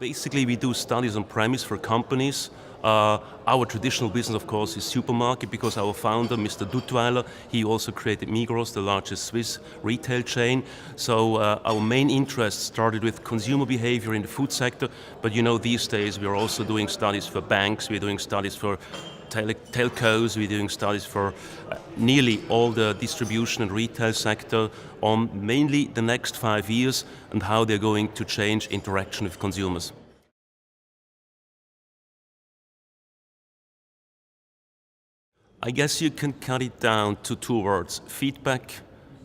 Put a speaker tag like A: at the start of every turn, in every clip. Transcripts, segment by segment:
A: Basically, we do studies on premise for companies. Our traditional business, of course, is supermarket because our founder, Mr. Duttweiler, he also created Migros, the largest Swiss retail chain. So our main interest started with consumer behavior in the food sector, but you know, these days we are also doing studies for banks, we're doing studies for telcos, we're doing studies for nearly all the distribution and retail sector on mainly the next 5 years and how they're going to change interaction with consumers. I guess you can cut it down to 2 words: feedback,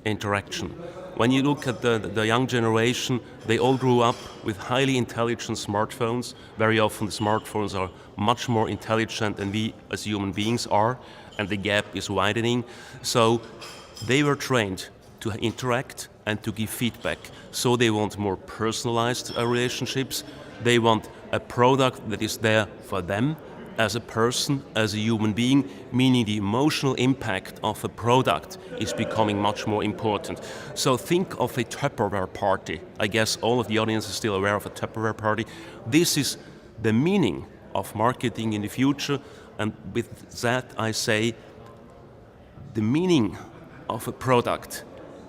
A: interaction. When you look at the young generation, they all grew up with highly intelligent smartphones. Very often the smartphones are much more intelligent than we as human beings are, and the gap is widening. So they were trained to interact and to give feedback. So they want more personalized relationships. They want a product that is there for them as a person, as a human being, meaning the emotional impact of a product is becoming much more important. So think of a Tupperware party. I guess all of the audience is still aware of a Tupperware party. This is the meaning of marketing in the future, and with that I say the meaning of a product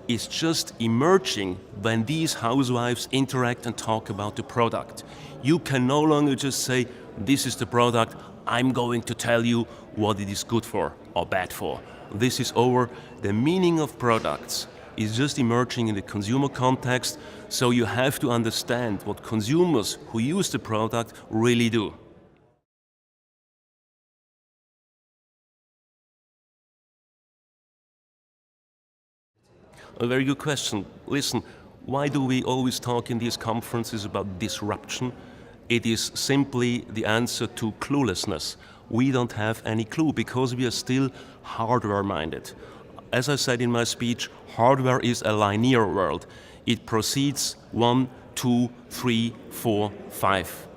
A: is just emerging when these housewives interact and talk about the product. You can no longer just say, this is the product, I'm going to tell you what it is good for or bad for. This is over. The meaning of products is just emerging in the consumer context, so you have to understand what consumers who use the product really do. A very good question. Listen, why do we always talk in these conferences about disruption? It is simply the answer to cluelessness. We don't have any clue because we are still hardware-minded. As I said in my speech, hardware is a linear world. It proceeds 1, 2, 3, 4, 5.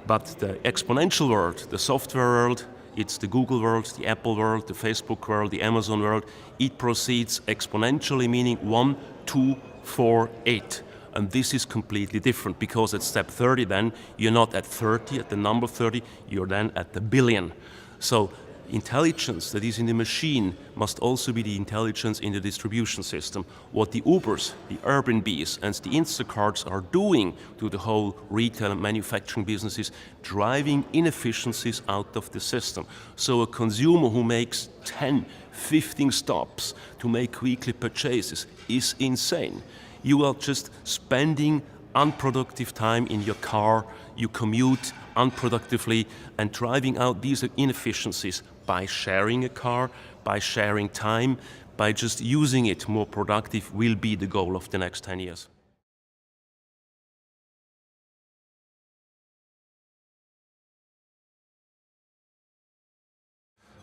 A: But the exponential world, the software world, it's the Google world, the Apple world, the Facebook world, the Amazon world, it proceeds exponentially, meaning 1, 2, 4, 8. And this is completely different because at step 30 then, you're not at 30, at the number 30, you're then at the billion. So intelligence that is in the machine must also be the intelligence in the distribution system. What the Ubers, the Airbnbs and the Instacarts are doing to the whole retail and manufacturing business is driving inefficiencies out of the system. So a consumer who makes 10, 15 stops to make weekly purchases is insane. You are just spending unproductive time in your car, you commute unproductively and driving out these inefficiencies by sharing a car, by sharing time, by just using it more productive will be the goal of the next 10 years.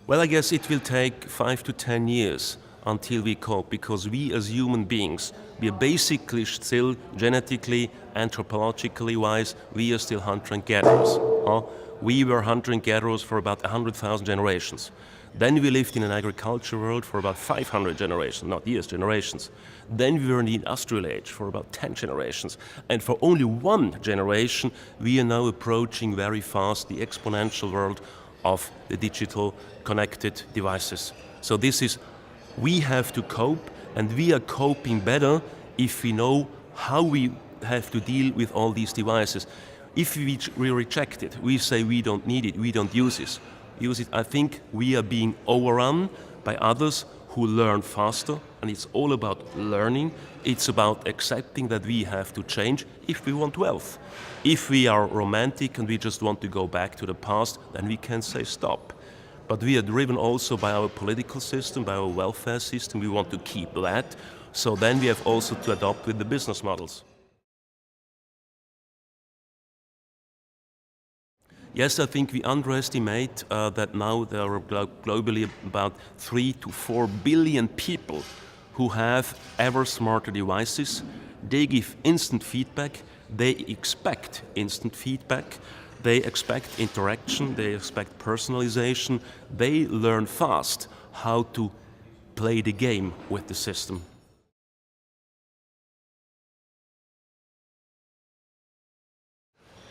A: Well, I guess it will take 5 to 10 years until we cope, because we as human beings, we are basically still genetically, anthropologically wise, we are still hunter and gatherers. We were hunter and gatherers for about 100,000 generations. Then we lived in an agriculture world for about 500 generations, not years, generations. Then we were in the industrial age for about 10 generations. And for only 1 generation, we are now approaching very fast the exponential world of the digital connected devices. So this is, we have to cope, and we are coping better if we know how we have to deal with all these devices. If we reject it, we say we don't need it, we don't use it, I think we are being overrun by others who learn faster, and it's all about learning. It's about accepting that we have to change if we want wealth. If we are romantic and we just want to go back to the past, then we can say stop. But we are driven also by our political system, by our welfare system. We want to keep that. So then we have also to adopt with the business models. Yes, I think we underestimate that now there are globally about 3 to 4 billion people who have ever smarter devices. They give instant feedback. They expect instant feedback. They expect interaction, they expect personalization, they learn fast how to play the game with the system.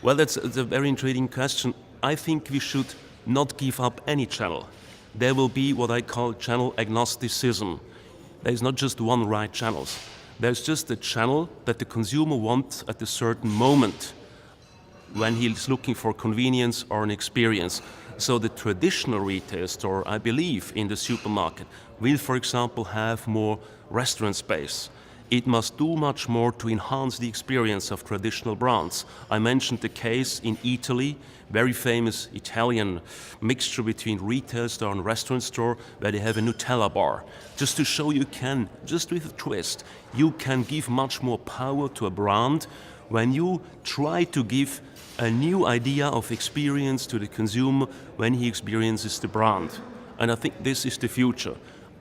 A: Well, that's a very intriguing question. I think we should not give up any channel. There will be what I call channel agnosticism. There is not just one right channel. There's just a channel that the consumer wants at a certain moment when he's looking for convenience or an experience. So the traditional retail store, I believe, in the supermarket will, for example, have more restaurant space. It must do much more to enhance the experience of traditional brands. I mentioned the case in Italy, very famous Italian mixture between retail store and restaurant store, where they have a Nutella bar. Just to show you can, just with a twist, you can give much more power to a brand when you try to give a new idea of experience to the consumer when he experiences the brand. And I think this is the future.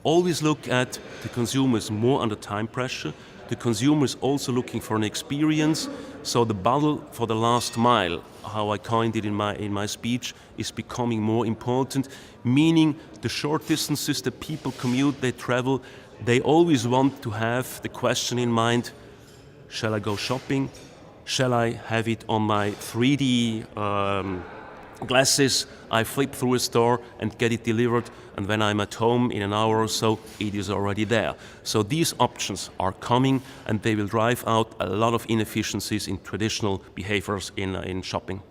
A: Always look at the consumers more under time pressure. The consumer is also looking for an experience. So the battle for the last mile, how I coined it in my speech, is becoming more important. Meaning the short distances that people commute, they travel, they always want to have the question in mind: shall I go shopping? Shall I have it on my 3D glasses? I flip through a store and get it delivered, and when I'm at home in an hour or so, it is already there. So these options are coming, and they will drive out a lot of inefficiencies in traditional behaviors in shopping.